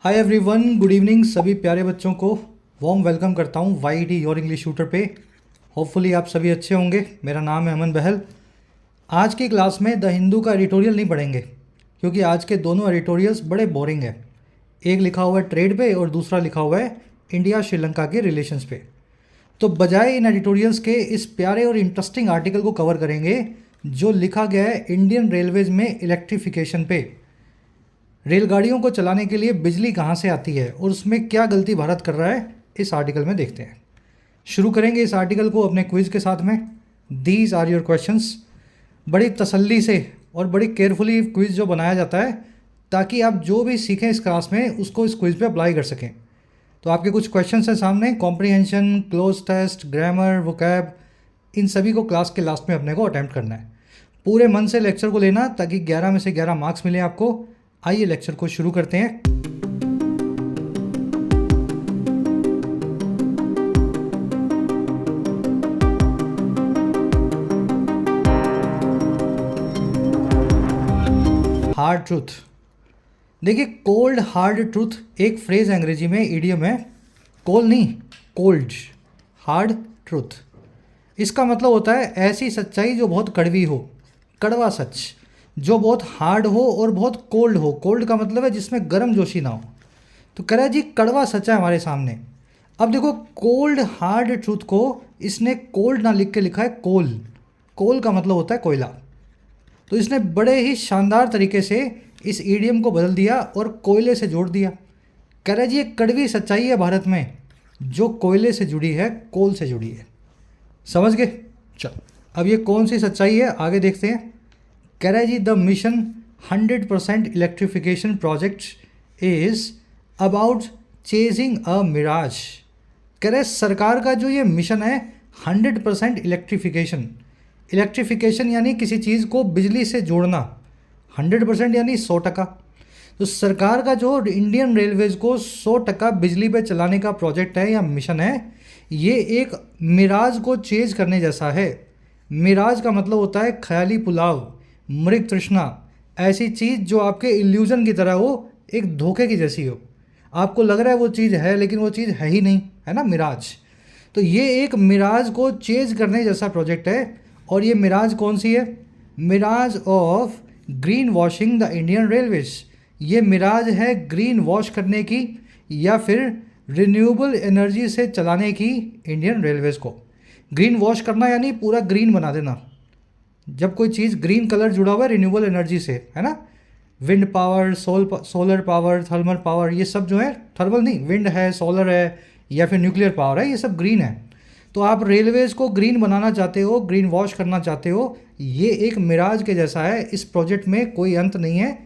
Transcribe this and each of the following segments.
Hi everyone, good evening सभी प्यारे बच्चों को वार्म वेलकम करता हूँ वाईटी योर इंग्लिश शूटर पे। होपफुली आप सभी अच्छे होंगे। मेरा नाम है अमन बहल। आज की क्लास में द हिंदू का एडिटोरियल नहीं पढ़ेंगे क्योंकि आज के दोनों एडिटोरियल्स बड़े बोरिंग है। एक लिखा हुआ है ट्रेड पे और दूसरा लिखा हुआ है इंडिया श्रीलंका के रिलेशंस पे। तो बजाय इन एडिटोरियल्स के इस प्यारे और इंटरेस्टिंग आर्टिकल को कवर करेंगे जो लिखा गया है इंडियन रेलवेज में इलेक्ट्रिफिकेशन पे। रेलगाड़ियों को चलाने के लिए बिजली कहाँ से आती है और उसमें क्या गलती भारत कर रहा है, इस आर्टिकल में देखते हैं। शुरू करेंगे इस आर्टिकल को अपने क्विज़ के साथ में। These are your questions. बड़ी तसल्ली से और बड़ी केयरफुली क्विज़ जो बनाया जाता है ताकि आप जो भी सीखें इस क्लास में उसको इस क्विज़ पे अप्लाई कर सकें। तो आपके कुछ क्वेश्चंस हैं सामने, comprehension, cloze test, grammar, vocab, इन सभी को क्लास के लास्ट में अपने को अटैम्प्ट करना है। पूरे मन से लेक्चर को लेना ताकि 11 में से 11 मार्क्स मिले आपको। आइए लेक्चर को शुरू करते हैं। Hard truth. देखिए, कोल्ड हार्ड ट्रूथ एक फ्रेज अंग्रेजी में इडियम है। कोल्ड नहीं, कोल्ड हार्ड ट्रूथ। इसका मतलब होता है ऐसी सच्चाई जो बहुत कड़वी हो, कड़वा सच, जो बहुत हार्ड हो और बहुत कोल्ड हो। कोल्ड का मतलब है जिसमें गर्म जोशी ना हो। तो कह रहा है जी कड़वा सच है हमारे सामने। अब देखो, कोल्ड हार्ड ट्रूथ को इसने कोल्ड ना लिख के लिखा है कोल। कोल का मतलब होता है कोयला। तो इसने बड़े ही शानदार तरीके से इस ईडियम को बदल दिया और कोयले से जोड़ दिया। कह रहा है जी एक कड़वी सच्चाई है भारत में जो कोयले से जुड़ी है, कोल से जुड़ी है। समझ गए? चलो, अब ये कौन सी सच्चाई है आगे देखते हैं। कह रहा है जी the mission 100% electrification project is about chasing a mirage. कह रहे सरकार का जो ये मिशन है 100% इलेक्ट्रिफिकेशन। इलेक्ट्रिफिकेशन यानी किसी चीज़ को बिजली से जोड़ना, 100% यानी 100%। तो सरकार का जो इंडियन रेलवेज़ को 100% बिजली पे चलाने का प्रोजेक्ट है या मिशन है, ये एक मिराज को चेज करने जैसा है। मिराज का मतलब होता है ख्याली पुलाव, मृग तृष्णा, ऐसी चीज़ जो आपके इल्यूजन की तरह हो, एक धोखे की जैसी हो। आपको लग रहा है वो चीज़ है लेकिन वो चीज़ है ही नहीं, है ना, मिराज। तो ये एक मिराज को चेज करने जैसा प्रोजेक्ट है। और ये मिराज कौन सी है? Mirage of green washing the Indian railways. ये मिराज है ग्रीन वॉश करने की या फिर रिन्यूएबल एनर्जी से चलाने की इंडियन रेलवेज़ को। ग्रीन वॉश करना यानी पूरा ग्रीन बना देना। जब कोई चीज़ ग्रीन कलर जुड़ा हुआ है रिन्यूएबल एनर्जी से, है ना, wind power, solar power, thermal power, ये सब जो है, थर्मल नहीं, विंड है, सोलर है या फिर न्यूक्लियर पावर है, ये सब ग्रीन है। तो आप रेलवेज़ को ग्रीन बनाना चाहते हो, ग्रीन वॉश करना चाहते हो, ये एक मिराज के जैसा है। इस प्रोजेक्ट में कोई अंत नहीं है,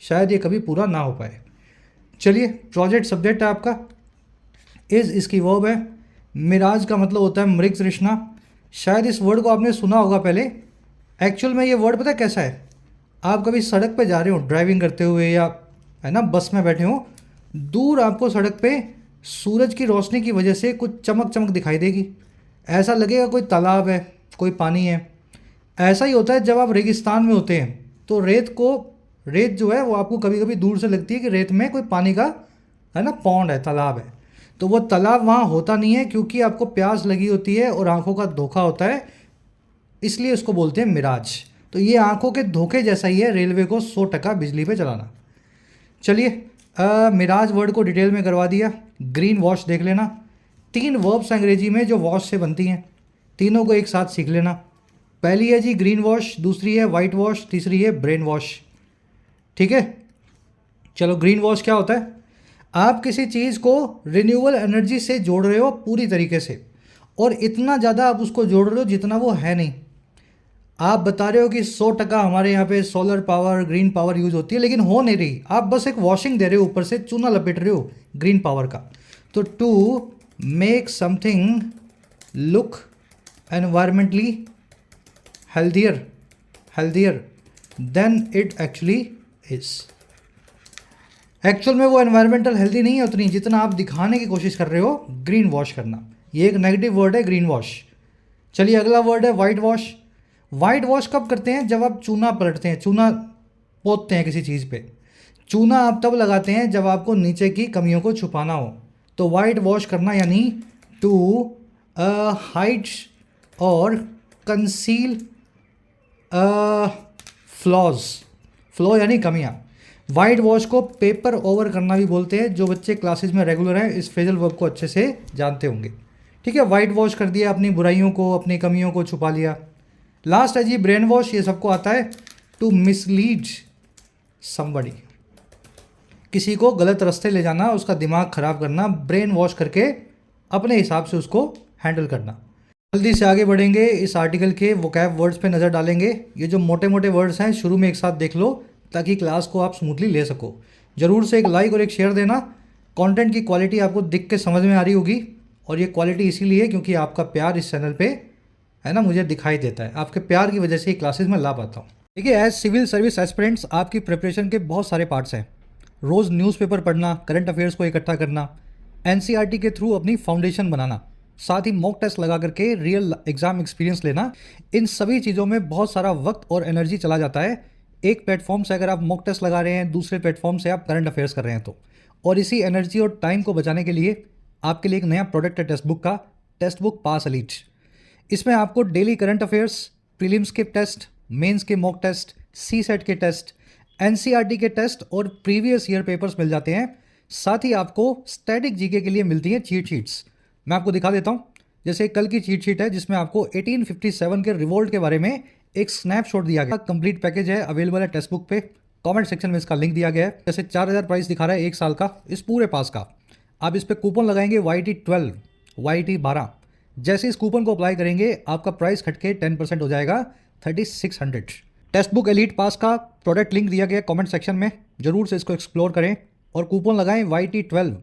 शायद ये कभी पूरा ना हो पाए। चलिए, प्रोजेक्ट सब्जेक्ट है आपका, इज़ इसकी वर्ब है, मिराज का मतलब होता है मृग तृष्णा। शायद इस वर्ड को आपने सुना होगा पहले। एक्चुअल में ये वर्ड पता है कैसा है? आप कभी सड़क पे जा रहे हो ड्राइविंग करते हुए या, है ना, बस में बैठे हो, दूर आपको सड़क पे सूरज की रोशनी की वजह से कुछ चमक चमक दिखाई देगी। ऐसा लगेगा कोई तालाब है, कोई पानी है। ऐसा ही होता है जब आप रेगिस्तान में होते हैं तो रेत जो है वो आपको कभी कभी दूर से लगती है कि रेत में कोई पानी का, है ना, पॉन्ड है, तालाब है। तो वो तालाब वहाँ होता नहीं है क्योंकि आपको प्यास लगी होती है और आंखों का धोखा होता है, इसलिए उसको बोलते हैं मिराज। तो ये आंखों के धोखे जैसा ही है रेलवे को 100% बिजली पे चलाना। चलिए, मिराज वर्ड को डिटेल में करवा दिया। ग्रीन वॉश देख लेना। 3 वर्ब्स अंग्रेजी में जो वॉश से बनती हैं, तीनों को एक साथ सीख लेना। पहली है जी ग्रीन वॉश, दूसरी है वाइट वॉश, तीसरी है ब्रेन वॉश। ठीक है, चलो, ग्रीन वॉश क्या होता है? आप किसी चीज़ को रिन्यूएबल एनर्जी से जोड़ रहे हो पूरी तरीके से, और इतना ज़्यादा आप उसको जोड़ रहे हो जितना वो है नहीं। आप बता रहे हो कि 100% हमारे यहाँ पे solar power, green power use होती है, लेकिन हो नहीं रही। आप बस एक वॉशिंग दे रहे हो, ऊपर से चूना लपेट रहे हो ग्रीन पावर का। तो to make something look environmentally healthier than it actually is. Actual में वो एनवायरमेंटल हेल्दी नहीं है उतनी जितना आप दिखाने की कोशिश कर रहे हो। ग्रीन वॉश करना, ये एक नेगेटिव वर्ड है, ग्रीन वॉश। चलिए, अगला वर्ड है वाइट वॉश। वाइट वॉश कब करते हैं? जब आप चूना पलटते हैं, चूना पोतते हैं किसी चीज़ पे। चूना आप तब लगाते हैं जब आपको नीचे की कमियों को छुपाना हो। तो वाइट वॉश करना यानी टू हाइड और कंसील फ्लॉज, फ्लॉ यानी कमियां। वाइट वॉश को पेपर ओवर करना भी बोलते हैं। जो बच्चे क्लासेस में रेगुलर हैं इस फ्रेजल वर्ब को अच्छे से जानते होंगे। ठीक है, वाइट वॉश कर दिया, अपनी बुराइयों को, अपनी कमियों को छुपा लिया। लास्ट है जी ब्रेन वॉश, ये सबको आता है। टू मिसलीड समबडी, किसी को गलत रास्ते ले जाना, उसका दिमाग खराब करना, ब्रेन वॉश करके अपने हिसाब से उसको हैंडल करना। जल्दी से आगे बढ़ेंगे, इस आर्टिकल के वोकैब वर्ड्स पे नज़र डालेंगे। ये जो मोटे मोटे वर्ड्स हैं शुरू में एक साथ देख लो ताकि क्लास को आप स्मूथली ले सको। ज़रूर से एक लाइक और एक शेयर देना। कंटेंट की क्वालिटी आपको दिख के समझ में आ रही होगी, और ये क्वालिटी इसीलिए क्योंकि आपका प्यार इस चैनल पे है ना, मुझे दिखाई देता है। आपके प्यार की वजह से ही क्लासेस में ला पाता हूँ। देखिए, एज सिविल सर्विस एस्पिरेंट्स आपकी प्रिपरेशन के बहुत सारे पार्ट्स हैं। रोज़ न्यूज़पेपर पढ़ना, करंट अफेयर्स को इकट्ठा करना, एनसीईआरटी के थ्रू अपनी फाउंडेशन बनाना, साथ ही मॉक टेस्ट लगा करके रियल एग्जाम एक्सपीरियंस लेना, इन सभी चीज़ों में बहुत सारा वक्त और एनर्जी चला जाता है। एक प्लेटफॉर्म से अगर आप मॉक टेस्ट लगा रहे हैं, दूसरे प्लेटफॉर्म से आप करंट अफेयर्स कर रहे हैं तो, और इसी एनर्जी और टाइम को बचाने के लिए आपके लिए एक नया प्रोडक्ट है टेक्स्ट बुक का, टेक्स्ट बुक पास एलीट। इसमें आपको डेली करंट अफेयर्स, प्रीलिम्स के टेस्ट, मेंस के मॉक टेस्ट, सी सेट के टेस्ट, एनसीईआरटी के टेस्ट और प्रीवियस ईयर पेपर्स मिल जाते हैं। साथ ही आपको स्टैटिक जीके के लिए मिलती हैं चीट शीट्स। मैं आपको दिखा देता हूँ। जैसे कल की चीट शीट है जिसमें आपको 1857 के रिवोल्ट के बारे में एक स्नैपशॉट दिया गया। कंप्लीट पैकेज है, अवेलेबल है टेक्स्ट बुक पे। कमेंट सेक्शन में इसका लिंक दिया गया है। जैसे 4000 प्राइस दिखा रहा है 1 साल का इस पूरे पास का। आप इस पर कूपन लगाएंगे YT12, YT12। जैसे इस कूपन को अप्लाई करेंगे आपका प्राइस खटके 10% हो जाएगा, 3600। टेक्स्ट बुक एलीट पास का प्रोडक्ट लिंक दिया गया कमेंट सेक्शन में, जरूर से इसको एक्सप्लोर करें और कूपन लगाएं YT12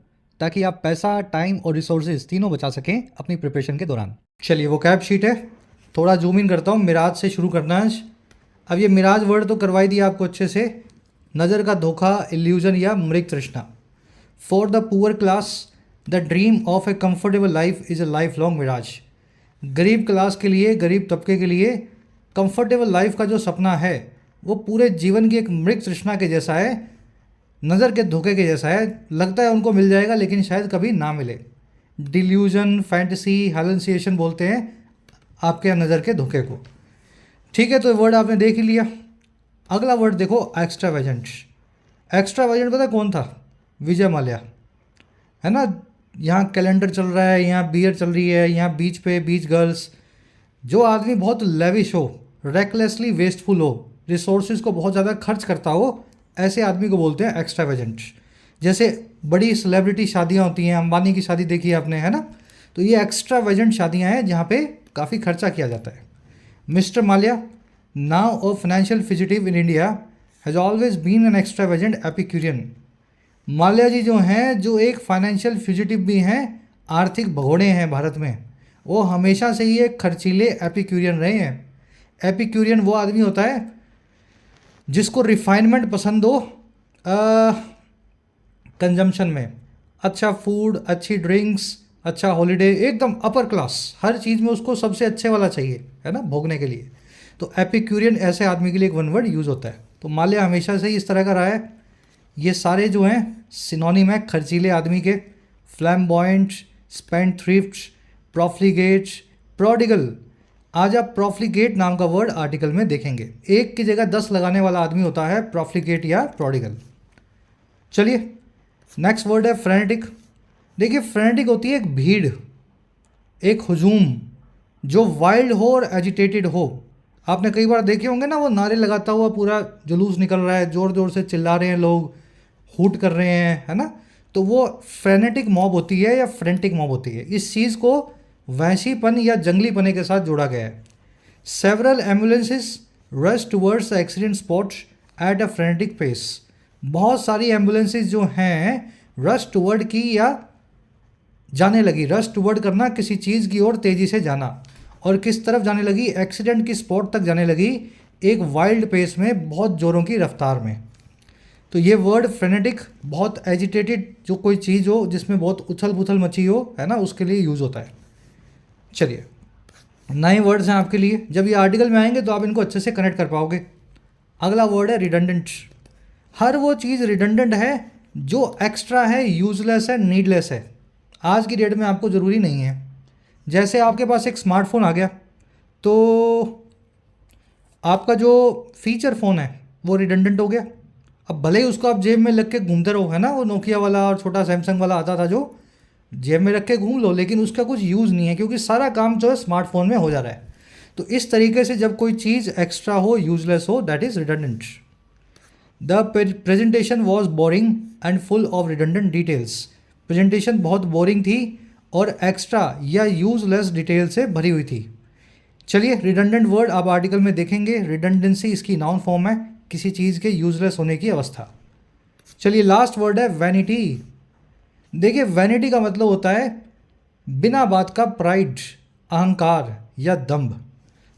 ताकि आप पैसा, टाइम और रिसोर्सेज तीनों बचा सकें अपनी प्रिपरेशन के दौरान। चलिए वो कैप शीट है, थोड़ा जूम इन करता हूँ। मिराज से शुरू करना है। अब ये मिराज वर्ड तो करवाई दिया आपको अच्छे से। नज़र का धोखा, इल्यूजन या मृग तृष्णा। For the poor class the dream of a comfortable life is a life long mirage. गरीब क्लास के लिए, गरीब तबके के लिए कंफर्टेबल लाइफ का जो सपना है वो पूरे जीवन की एक मृग तृष्णा के जैसा है, नज़र के धोखे के जैसा है। लगता है उनको मिल जाएगा लेकिन शायद कभी ना मिले। डिल्यूजन, फैंटेसी, हैलुसिनेशन बोलते हैं आपके नज़र के धोखे को। ठीक है, तो वर्ड आपने देख ही लिया। अगला वर्ड देखो, एक्स्ट्रावेजेंट। एक्स्ट्रावेजेंट पता कौन था? विजय माल्या, है ना। यहाँ कैलेंडर चल रहा है, यहाँ बियर चल रही है, यहाँ बीच पे बीच गर्ल्स। जो आदमी बहुत लेविश हो, रेकलेसली वेस्टफुल हो, रिसोर्सेज को बहुत ज़्यादा खर्च करता हो, ऐसे आदमी को बोलते हैं एक्स्ट्रावेजेंट। जैसे बड़ी सेलिब्रिटी शादियाँ होती हैं, अंबानी की शादी देखी है आपने, है ना। तो ये एक्स्ट्रावेजेंट शादियाँ हैं जहाँ पे काफ़ी खर्चा किया जाता है। Mister Mallya, now a financial fugitive in India, has always been an extravagant epicurean. Mallya ji जो हैं, जो एक फाइनेंशियल फ्यूजिटिव भी हैं, आर्थिक भगोड़े हैं भारत में, वो हमेशा से ही एक खर्चीले एपिक्यूरियन रहे हैं। एपिक्यूरियन वो आदमी होता है जिसको रिफाइनमेंट पसंद हो कंजम्पशन में, अच्छा फूड, अच्छी ड्रिंक्स, अच्छा हॉलीडे, एकदम अपर क्लास, हर चीज़ में उसको सबसे अच्छे वाला चाहिए, है ना, भोगने के लिए। तो एपिक्यूरियन ऐसे आदमी के लिए एक वन वर्ड यूज़ होता है। तो माल्या हमेशा से ही इस तरह का रहा है। ये सारे जो हैं सिनोनिम है खर्चीले आदमी के। Flamboyant, spendthrift, profligate, prodigal. आज आप प्रॉफ्लिगेट नाम का वर्ड आर्टिकल में देखेंगे। एक की जगह 10 लगाने वाला आदमी होता है प्रॉफ्लिगेट या प्रोडिगल। चलिए नेक्स्ट वर्ड है फ्रेनेटिक। देखिए, फ्रेनेटिक होती है एक भीड़, एक हुजूम जो वाइल्ड हो और एजिटेटेड हो। आपने कई बार देखे होंगे ना, वो नारे लगाता हुआ पूरा जुलूस निकल रहा है, ज़ोर ज़ोर से चिल्ला रहे हैं लोग, हूट कर रहे हैं, है ना। तो वो फ्रेनेटिक मॉब होती है या फ्रेंटिक मॉब होती है। इस चीज़ को वहशीपन या जंगलीपने के साथ जोड़ा गया है। Several ambulances rush towards the accident spot at a frenetic pace. बहुत सारी एम्बुलेंसेस जो हैं रश टूवर्ड की या जाने लगी। रश टूवर्ड करना, किसी चीज़ की ओर तेज़ी से जाना। और किस तरफ जाने लगी? एक्सीडेंट की स्पॉट तक जाने लगी, एक वाइल्ड पेस में, बहुत ज़ोरों की रफ्तार में। तो ये वर्ड फ्रेनेटिक बहुत एजिटेटेड, जो कोई चीज़ हो जिसमें बहुत उथल पुथल मची हो, है ना, उसके लिए यूज़ होता है। चलिए नए वर्ड्स हैं आपके लिए, जब ये आर्टिकल में आएंगे तो आप इनको अच्छे से कनेक्ट कर पाओगे। अगला वर्ड है रिडंडेंट। हर वो चीज़ रिडंडेंट है जो एक्स्ट्रा है, यूजलेस है, नीडलेस है। आज की डेट में आपको ज़रूरी नहीं है। जैसे आपके पास एक स्मार्टफोन आ गया तो आपका जो फीचर फ़ोन है वो रिडंडेंट हो गया। अब भले ही उसको आप जेब में रख के घूमते रहो, है ना, वो नोकिया वाला और छोटा सैमसंग वाला आता था जो जेब में रख के घूम लो, लेकिन उसका कुछ यूज़ नहीं है क्योंकि सारा काम जो है स्मार्टफोन में हो जा रहा है। तो इस तरीके से जब कोई चीज़ एक्स्ट्रा हो, यूजलेस हो, that is redundant. The presentation was boring and full of redundant details. Presentation बहुत बोरिंग थी और एक्स्ट्रा या यूजलेस डिटेल से भरी हुई थी। चलिए, रिडंडेंट वर्ड आप आर्टिकल में देखेंगे। रिडंडेंसी इसकी नाउन फॉर्म है, किसी चीज़ के यूजलेस होने की अवस्था। चलिए, लास्ट वर्ड है वैनिटी। देखिए, वैनिटी का मतलब होता है बिना बात का प्राइड, अहंकार या दंभ,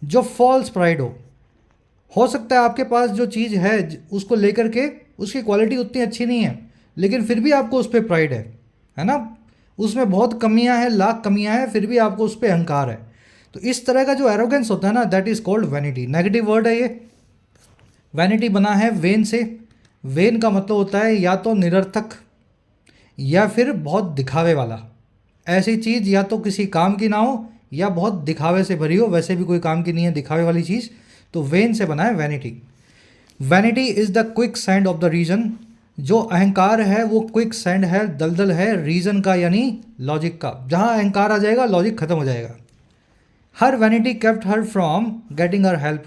जो फॉल्स प्राइड हो सकता है आपके पास जो चीज़ है उसको लेकर के उसकी क्वालिटी उतनी अच्छी नहीं है, लेकिन फिर भी आपको उस पर प्राइड है ना। उसमें बहुत कमियां हैं, लाख कमियां हैं, फिर भी आपको उस पर अहंकार है। तो इस तरह का जो एरोगेंस होता है ना, that is called vanity. Negative word है ये। वैनिटी बना है वेन से। वेन का मतलब होता है या तो निरर्थक या फिर बहुत दिखावे वाला। ऐसी चीज़ या तो किसी काम की ना हो या बहुत दिखावे से भरी हो। वैसे भी कोई काम की नहीं है दिखावे वाली चीज़, तो वेन से बना है vanity. Vanity is the quicksand of the reason. जो अहंकार है वो क्विक सैंड है, दलदल है रीजन का, यानी लॉजिक का। जहाँ अहंकार आ जाएगा लॉजिक खत्म हो जाएगा। Her vanity kept her from getting her help.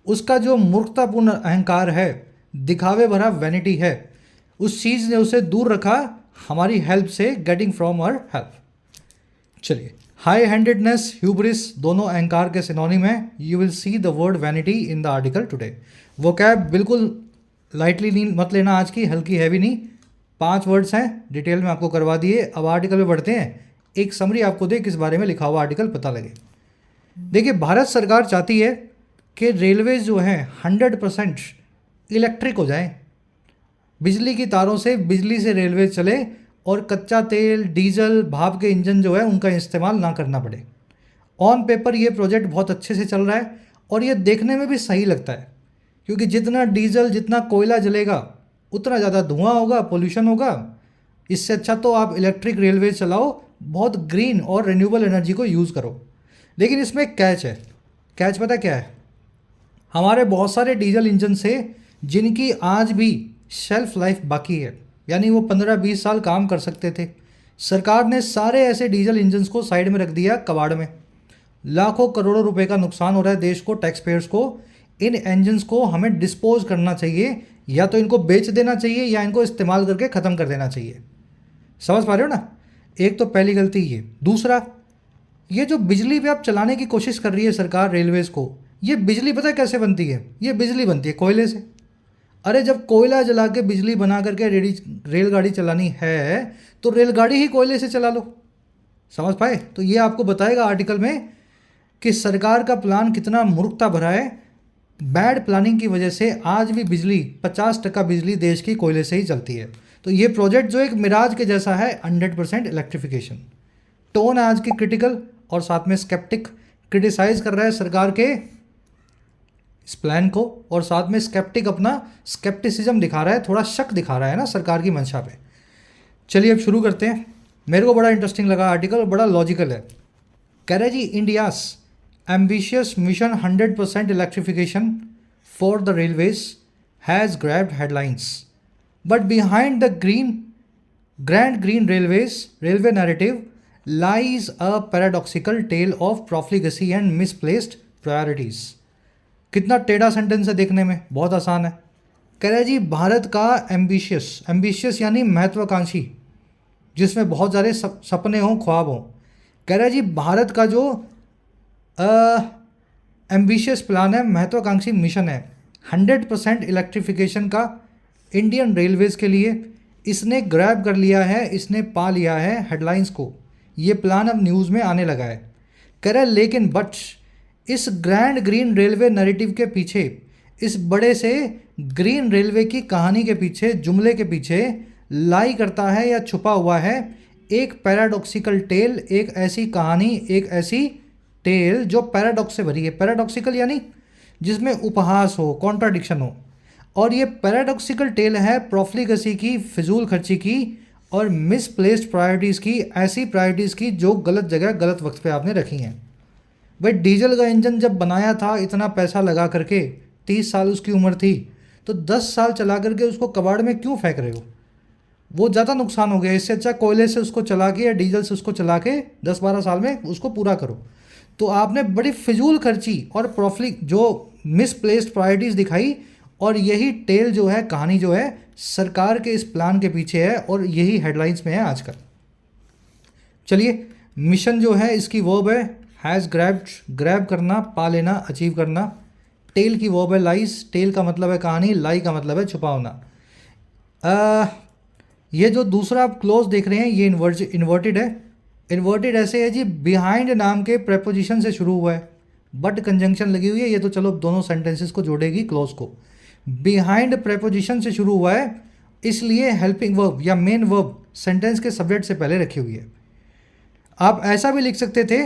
उसका जो मूर्खतापूर्ण अहंकार है, दिखावे भरा वैनिटी है, उस चीज़ ने उसे दूर रखा हमारी हेल्प से, गेटिंग फ्रॉम हर हेल्प। चलिए, हाई हैंडेडनेस, ह्यूब्रिस दोनों अहंकार के सिनोनिम है। You will see the word vanity in the article today. वो कैब बिल्कुल लाइटली नहीं मत लेना, आज की हल्की हैवी नहीं। 5 वर्ड्स हैं, डिटेल में आपको करवा दिए। अब आर्टिकल में बढ़ते हैं। एक समरी आपको दे किस बारे में लिखा हुआ आर्टिकल पता लगे। देखिए, भारत सरकार चाहती है कि रेलवे जो हैं 100% इलेक्ट्रिक हो जाएं। बिजली की तारों से, बिजली से रेलवे चले और कच्चा तेल, डीजल, भाप के इंजन जो है उनका इस्तेमाल ना करना पड़े। ऑन पेपर ये प्रोजेक्ट बहुत अच्छे से चल रहा है और ये देखने में भी सही लगता है, क्योंकि जितना डीजल, जितना कोयला जलेगा उतना ज़्यादा धुआं होगा, पोल्यूशन होगा। इससे अच्छा तो आप इलेक्ट्रिक रेलवे चलाओ, बहुत ग्रीन और रिन्यूएबल एनर्जी को यूज़ करो। लेकिन इसमें एक कैच है। कैच पता क्या है? हमारे बहुत सारे डीजल इंजन से जिनकी आज भी शेल्फ लाइफ बाकी है, यानी वो 15-20 साल काम कर सकते थे, सरकार ने सारे ऐसे डीजल इंजन्स को साइड में रख दिया कबाड़ में। लाखों करोड़ों रुपए का नुकसान हो रहा है देश को, टैक्स पेयर्स को। इन इंजन्स को हमें डिस्पोज करना चाहिए, या तो इनको बेच देना चाहिए या इनको इस्तेमाल करके ख़त्म कर देना चाहिए। समझ पा रहे हो ना? एक तो पहली गलती ये। दूसरा, ये जो बिजली पे आप चलाने की कोशिश कर रही है सरकार रेलवेज़ को, ये बिजली पता है कैसे बनती है? ये बिजली बनती है कोयले से। अरे जब कोयला जला के बिजली बना करके रेलगाड़ी चलानी है तो रेलगाड़ी ही कोयले से चला लो। समझ पाए? तो ये आपको बताएगा आर्टिकल में कि सरकार का प्लान कितना मूर्खता भरा है। बैड प्लानिंग की वजह से आज भी बिजली 50% बिजली देश की कोयले से ही चलती है। तो ये प्रोजेक्ट जो एक मिराज के जैसा है, 100% इलेक्ट्रिफिकेशन। टोन है आज की क्रिटिकल और साथ में स्केप्टिक। क्रिटिसाइज कर रहा है सरकार के इस प्लान को, और साथ में स्केप्टिक अपना स्केप्टिसिज्म दिखा रहा है, थोड़ा शक दिखा रहा है ना सरकार की मंशा पे। चलिए अब शुरू करते हैं। मेरे को बड़ा इंटरेस्टिंग लगा आर्टिकल और बड़ा लॉजिकल है। कह रहे जी, India's ambitious mission 100% electrification for the railways has grabbed headlines, but behind the grand green railway narrative lies a paradoxical tale of profligacy and misplaced priorities। कितना टेढ़ा सेंटेंस है देखने में, बहुत आसान है। कह रहा है जी, भारत का एम्बिशियस यानी महत्वाकांक्षी, जिसमें बहुत सारे सपने हों, ख्वाब हों। कह रहा है जी, भारत का जो एम्बिशियस प्लान है, महत्वाकांक्षी मिशन है 100% इलेक्ट्रिफिकेशन का इंडियन रेलवेज़ के लिए, इसने ग्रैब कर लिया है, इसने पा लिया है हेडलाइंस को। ये प्लान अब न्यूज़ में आने लगा है। कह रहा है लेकिन बट इस ग्रैंड ग्रीन रेलवे नैरेटिव के पीछे, इस बड़े से ग्रीन रेलवे की कहानी के पीछे, जुमले के पीछे लाई करता है या छुपा हुआ है एक पैराडॉक्सिकल टेल, एक ऐसी कहानी, एक ऐसी टेल जो पैराडॉक्स से भरी है। पैराडॉक्सिकल यानी जिसमें उपहास हो, कॉन्ट्राडिक्शन हो। और ये पैराडॉक्सिकल टेल है प्रोफ्लिगसी की, फिजूल खर्ची की और मिसप्लेस्ड प्रायोरिटीज़ की, ऐसी प्रायोरिटीज़ की जो गलत जगह गलत वक्त पे आपने रखी हैं। भाई डीजल का इंजन जब बनाया था इतना पैसा लगा करके, 30 साल उसकी उम्र थी, तो 10 साल चला करके उसको कबाड़ में क्यों फेंक रहे हो? वो ज़्यादा नुकसान हो गया। इससे अच्छा कोयले से उसको चला के या डीजल से उसको चला के 10-12 साल में उसको पूरा करो। तो आपने बड़ी फिजूल खर्ची और प्रॉफिट जो मिसप्लेस्ड प्रायोरिटीज़ दिखाई, और यही टेल जो है, कहानी जो है सरकार के इस प्लान के पीछे है और यही हेडलाइंस में है आजकल। चलिए, मिशन जो है इसकी वर्ब है हैज़ ग्रैब्ड, ग्रैब करना, पा लेना, अचीव करना। टेल की वर्ब है लाइज, टेल का मतलब है कहानी, लाई का मतलब है छुपाना। ये जो दूसरा आप क्लोज देख रहे हैं ये इन्वर्टेड है। इन्वर्टेड ऐसे है जी, बिहाइंड नाम के प्रेपोजिशन से शुरू हुआ है, बट कंजंक्शन लगी हुई है, ये तो चलो दोनों सेंटेंसेस को जोड़ेगी क्लोज को। बिहाइंड प्रेपोजिशन से शुरू हुआ है, इसलिए हेल्पिंग वर्ब या मेन वर्ब सेंटेंस के सब्जेक्ट से पहले रखी हुई है। आप ऐसा भी लिख सकते थे,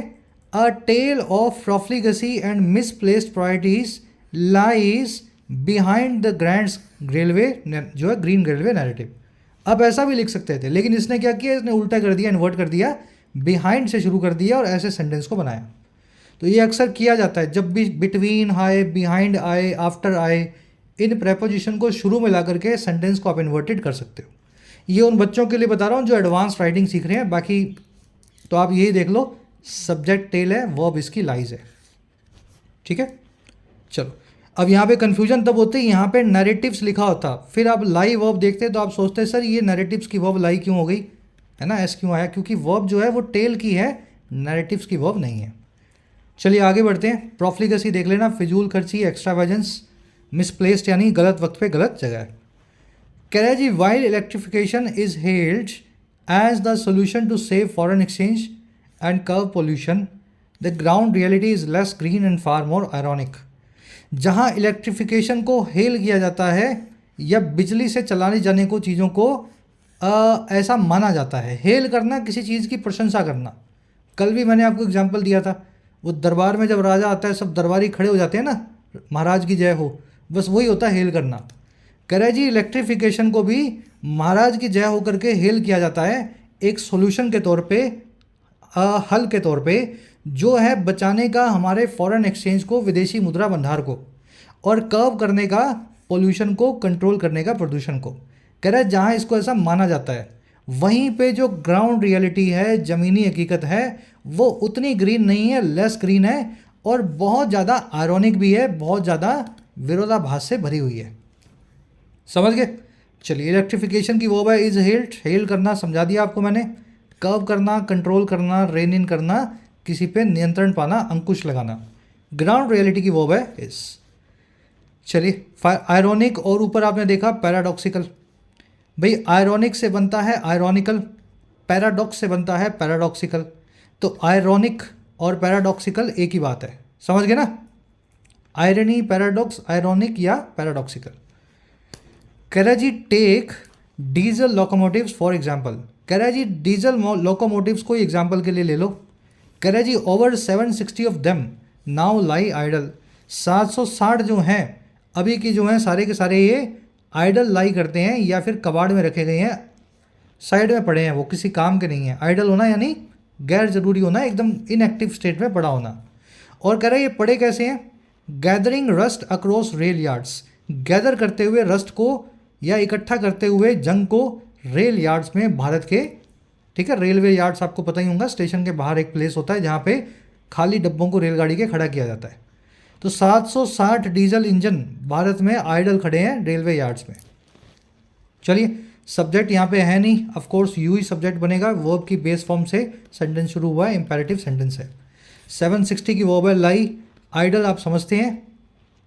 a tale of profligacy and misplaced priorities lies behind the grand railway, जो है ग्रीन रेलवे नैरेटिव। अब ऐसा भी लिख सकते थे, लेकिन इसने क्या किया, इसने उल्टा कर दिया, इन्वर्ट कर दिया, बिहाइंड से शुरू कर दिया और ऐसे सेंटेंस को बनाया। तो ये अक्सर किया जाता है, जब भी बिटवीन आए, बिहाइंड आए, आफ्टर आए, इन प्रेपोजिशन को शुरू में ला करके सेंटेंस को आप इन्वर्टेड कर सकते हो। ये उन बच्चों के लिए बता रहा हूँ जो एडवांस राइटिंग सीख रहे हैं, बाकी तो आप यही देख लो, सब्जेक्ट टेल है, वर्ब इसकी लाइज है। ठीक है, चलो अब यहाँ पे कन्फ्यूजन तब होती है, यहाँ पे नैरेटिव्स लिखा होता, फिर आप लाई वर्ब देखते तो आप सोचते सर ये नैरेटिव्स की वर्ब लाई क्यों हो गई, है ना, एस क्यों आया, क्योंकि वर्ब जो है वो टेल की है, नैरेटिव्स की वर्ब नहीं है। चलिए आगे बढ़ते हैं। प्रोफ्लिगसी देख लेना, फिजूल खर्ची, एक्स्ट्रावेजेंस, मिसप्लेस्ड यानी गलत वक्त पे गलत जगह। कैरेजी while electrification is held as the solution to save foreign exchange and curb pollution, the ground reality is less green and far more ironic. जहाँ इलेक्ट्रिफिकेशन को हेल किया जाता है या बिजली से चलाने जाने को चीज़ों को ऐसा माना जाता है। हेल करना, किसी चीज़ की प्रशंसा करना। कल भी मैंने आपको एग्जांपल दिया था, वो दरबार में जब राजा आता है सब दरबारी खड़े हो जाते हैं ना, महाराज की जय हो, बस वही होता है हेल करना। कह रहे जी इलेक्ट्रिफिकेशन को भी महाराज की जय हो करके हेल किया जाता है, एक सॉल्यूशन के तौर पे, हल के तौर पे, जो है बचाने का हमारे फॉरेन एक्सचेंज को, विदेशी मुद्रा भंडार को, और कर्व करने का, पोल्यूशन को कंट्रोल करने का, प्रदूषण को। कह रहा है जहाँ इसको ऐसा माना जाता है, वहीं पे जो ग्राउंड रियलिटी है, ज़मीनी हकीकत है, वो उतनी ग्रीन नहीं है, लेस ग्रीन है, और बहुत ज़्यादा आयरॉनिक भी है, बहुत ज़्यादा विरोधाभास से भरी हुई है। समझ गए? चलिए, इलेक्ट्रिफिकेशन की वर्ब है इज हेल्ड, हेल करना समझा दिया आपको मैंने, कर्व करना, कंट्रोल करना, रेन इन करना, किसी पे नियंत्रण पाना, अंकुश लगाना। ग्राउंड रियलिटी की वर्ब है इज। चलिए, आयरॉनिक और ऊपर आपने देखा पैराडॉक्सिकल। भाई आयरॉनिक से बनता है आयरॉनिकल, पैराडॉक्स से बनता है पैराडॉक्सिकल, तो आयरॉनिक और पैराडॉक्सिकल एक ही बात है, समझ गए ना? आयरनी, पैराडॉक्स, आयरॉनिक या पैराडॉक्सिकल। कैराजी take diesel locomotives for example. कैराजी डीजल लोकोमोटिव्स को एग्जाम्पल के लिए ले लो। कैराजी over 760 of them now lie idle. 760 जो हैं अभी की जो हैं सारे के सारे ये आइडल लाई करते हैं या फिर कबाड़ में रखे गए हैं, साइड में पड़े हैं, वो किसी काम के नहीं है। आइडल होना यानी गैर ज़रूरी होना, एकदम इनएक्टिव स्टेट में पड़ा होना। और कह रहे ये पड़े कैसे हैं? Gathering rust across rail yards, gather करते हुए रस्ट को या इकट्ठा करते हुए जंग को रेल यार्ड्स में भारत के, ठीक है, रेलवे यार्ड्स आपको पता ही होगा, स्टेशन के बाहर एक प्लेस होता है जहाँ पे खाली डब्बों को रेलगाड़ी के खड़ा किया जाता है। तो 760 डीजल इंजन भारत में आइडल खड़े हैं रेलवे यार्ड्स में। चलिए, सब्जेक्ट यहाँ पे है नहीं, of course you he subject बनेगा, वर्ब की बेस फॉर्म से सेंटेंस शुरू हुआ है, इंपेरेटिव सेंटेंस है। 760 की वर्ब है लाई। आइडल आप समझते हैं,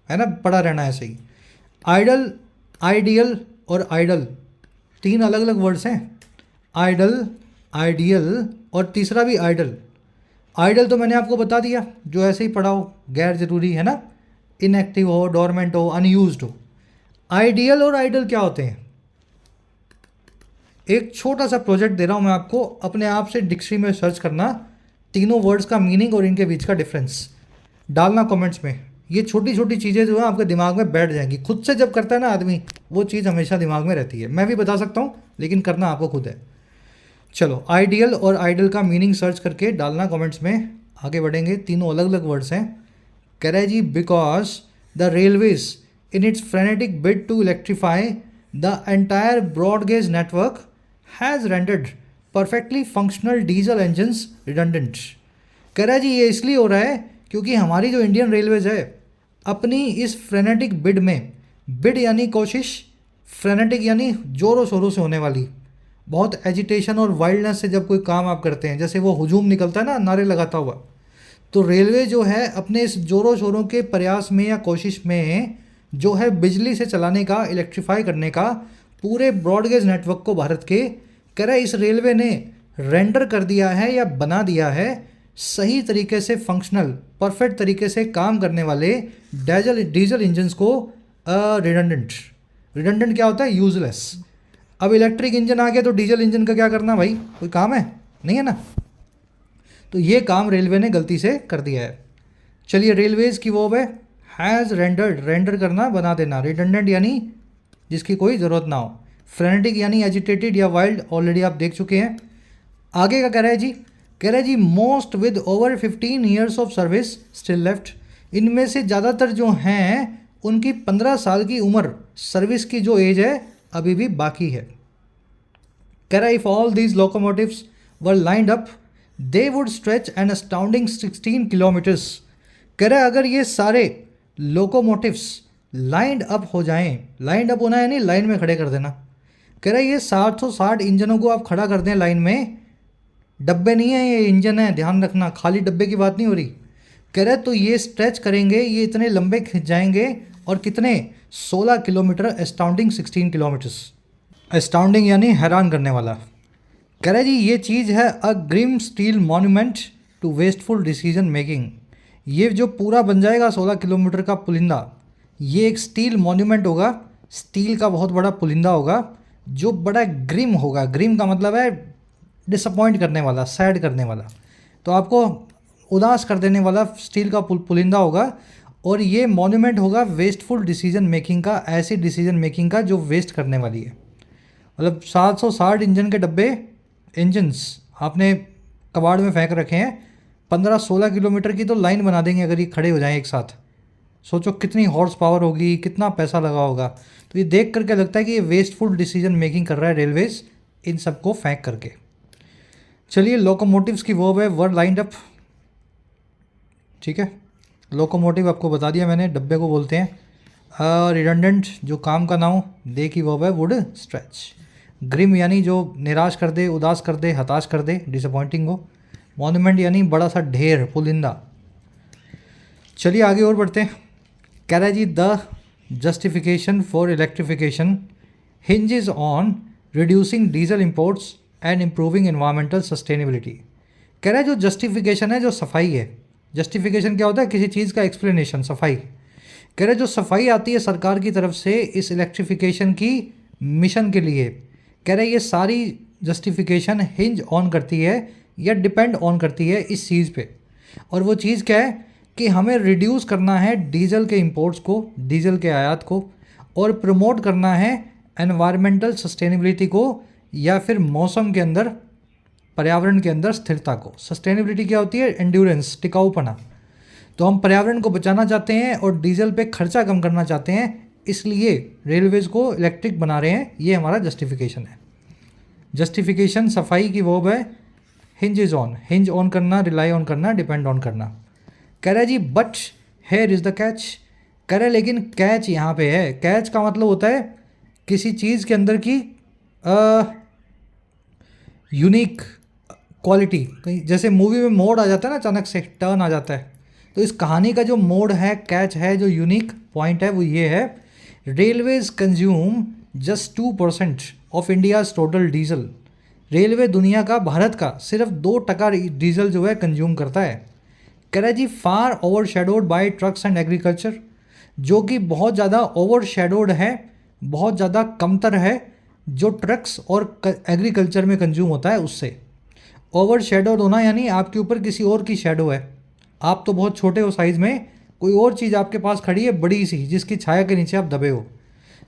है ना, पड़ा रहना ऐसे ही। आइडल, आइडियल और आइडल तीन अलग अलग वर्ड्स हैं। आइडल, आइडियल और तीसरा भी आइडल। आइडल तो मैंने आपको बता दिया, जो ऐसे ही पड़ा हो, गैर ज़रूरी, है ना, इनएक्टिव हो, डोरमेंट हो, अनयूज्ड हो। आइडियल और आइडल क्या होते हैं? एक छोटा सा प्रोजेक्ट दे रहा हूँ मैं आपको, अपने आप से डिक्शनरी में सर्च करना तीनों वर्ड्स का मीनिंग और इनके बीच का डिफरेंस, डालना कमेंट्स में। ये छोटी छोटी चीज़ें जो है आपके दिमाग में बैठ जाएंगी खुद से। जब करता है ना आदमी, वो चीज़ हमेशा दिमाग में रहती है। मैं भी बता सकता हूँ, लेकिन करना आपको खुद है। चलो, आइडियल और आइडल का मीनिंग सर्च करके डालना कमेंट्स में। आगे बढ़ेंगे, तीनों अलग अलग वर्ड्स हैं। कह रहा है जी, because the railways in its frenetic bid to electrify the entire broad gauge network has rendered perfectly functional diesel engines redundant. कह रहा है जी, ये इसलिए हो रहा है क्योंकि हमारी जो इंडियन रेलवेज है अपनी इस फ्रेनेटिक बिड में, बिड यानी कोशिश, फ्रेनेटिक यानी ज़ोरों शोरों से होने वाली, बहुत एजिटेशन और वाइल्डनेस से जब कोई काम आप करते हैं, जैसे वो हुजूम निकलता है ना नारे लगाता हुआ, तो रेलवे जो है अपने इस ज़ोरों शोरों के प्रयास में या कोशिश में जो है बिजली से चलाने का, इलेक्ट्रीफाई करने का पूरे ब्रॉडगेज नेटवर्क को भारत के, कह रहा है इस रेलवे ने रेंडर कर दिया है या बना दिया है सही तरीके से फंक्शनल, परफेक्ट तरीके से काम करने वाले डीजल इंजन्स को रिडंडेंट। रिडंडेंट क्या होता है? यूजलेस। अब इलेक्ट्रिक इंजन आ गया तो डीजल इंजन का क्या करना भाई? कोई काम है? नहीं है ना। तो ये काम रेलवे ने गलती से कर दिया है। चलिए, रेलवेज की वो है हैज़ रेंडर्ड, रेंडर करना, बना देना। रिडंडेंट यानी जिसकी कोई ज़रूरत ना हो। फ्रेनेटिक यानी एजिटेटेड या वाइल्ड, ऑलरेडी आप देख चुके हैं। आगे का कह रहा है जी, कह रहा है जी most with over 15 years of service still left. इनमें से ज़्यादातर जो हैं उनकी 15 साल की उम्र, सर्विस की जो एज है अभी भी बाकी है। कह रहा है if all these locomotives were lined up they would stretch an astounding 16 kilometres. कह रहा है अगर ये सारे लोकोमोटिव्स लाइंड अप हो जाएं, लाइंड अप होना यानी लाइन में खड़े कर देना। कह रहा है ये 760 इंजनों को आप खड़ा कर दें लाइन में, डब्बे नहीं है ये इंजन है, ध्यान रखना, खाली डब्बे की बात नहीं हो रही। कह रहा है तो ये स्ट्रेच करेंगे, ये इतने लंबे खिंच जाएंगे, और कितने? 16 किलोमीटर, अस्टाउंडिंग 16 किलोमीटर्स। अस्टाउंडिंग यानी हैरान करने वाला। कह रहा है जी ये चीज़ है a grim steel monument to wasteful decision making. ये जो पूरा बन जाएगा 16 किलोमीटर का पुलिंदा, ये एक स्टील मॉन्यूमेंट होगा, स्टील का बहुत बड़ा पुलिंदा होगा जो बड़ा ग्रिम होगा। ग्रिम का मतलब है डिसअपॉइंट करने वाला, सैड करने वाला, तो आपको उदास कर देने वाला स्टील का पुलिंदा होगा। और ये मॉन्यूमेंट होगा वेस्टफुल डिसीजन मेकिंग का, ऐसी डिसीजन मेकिंग का जो वेस्ट करने वाली है। मतलब 760 इंजन के डब्बे, इंजन्स आपने कबाड़ में फेंक रखे हैं, 15-16 किलोमीटर की तो लाइन बना देंगे अगर ये खड़े हो जाएं एक साथ। सोचो कितनी हॉर्स पावर होगी, कितना पैसा लगा होगा। तो ये देख करके लगता है कि ये वेस्टफुल डिसीजन मेकिंग कर रहा है रेलवेज इन सबको फेंक करके। चलिए, लोकोमोटिव्स की वर्ब है वर लाइंड अप। ठीक है, लोकोमोटिव आपको बता दिया मैंने, डब्बे को बोलते हैं। रिडंडेंट जो काम का ना हो, दे की वर्ब है वुड स्ट्रेच। ग्रिम यानी जो निराश कर दे, उदास कर दे, हताश कर दे, डिसअपॉइंटिंग हो। मॉन्यूमेंट यानी बड़ा सा ढेर, पुलिंदा। चलिए आगे और बढ़ते हैं। कह रहा है जी the justification for electrification hinges on reducing diesel imports and improving environmental sustainability. कह रहा है जो जस्टिफिकेशन है, जो सफाई है, जस्टिफिकेशन क्या होता है? किसी चीज़ का एक्सप्लेनेशन, सफाई। कह रहे जो सफाई आती है सरकार की तरफ से इस इलेक्ट्रिफिकेशन की मिशन के लिए, कह रहे ये सारी जस्टिफिकेशन हिंज ऑन करती है या डिपेंड ऑन करती है इस चीज़ पे। और वो चीज़ क्या है कि हमें रिड्यूस करना है डीजल के इंपोर्ट्स को, डीजल के आयात को, और प्रमोट करना है एनवायरमेंटल सस्टेनेबिलिटी को, या फिर मौसम के अंदर, पर्यावरण के अंदर स्थिरता को। सस्टेनेबिलिटी क्या होती है? एंड्योरेंस, टिकाऊपना। तो हम पर्यावरण को बचाना चाहते हैं और डीजल पे खर्चा कम करना चाहते हैं, इसलिए रेलवेज़ को इलेक्ट्रिक बना रहे हैं। ये हमारा जस्टिफिकेशन है। जस्टिफिकेशन सफाई की वर्ब है हिंज ऑन, हिंज ऑन करना, रिलाई ऑन करना, डिपेंड ऑन करना। कह रहा है जी but here is the catch. कह रहा है लेकिन कैच यहाँ पे है। कैच का मतलब होता है किसी चीज़ के अंदर की यूनिक क्वालिटी। जैसे मूवी में मोड आ जाता है ना, अचानक से टर्न आ जाता है, तो इस कहानी का जो मोड है, कैच है, जो यूनिक पॉइंट है वो ये है, railways consume just 2% of India's total diesel. Railway दुनिया का, भारत का सिर्फ 2% डीजल जो है कंज्यूम करता है। कह रहा है जी far overshadowed by trucks and agriculture, जो कि बहुत ज़्यादा ओवर शेडोड है, बहुत ज़्यादा कमतर है जो ट्रक्स और एग्रीकल्चर में कंज्यूम होता है उससे। ओवर शेडोड होना यानी आपके ऊपर किसी और की शेडो है, आप तो बहुत छोटे हो साइज़ में, कोई और चीज़ आपके पास खड़ी है बड़ी सी जिसकी छाया के नीचे आप दबे हो।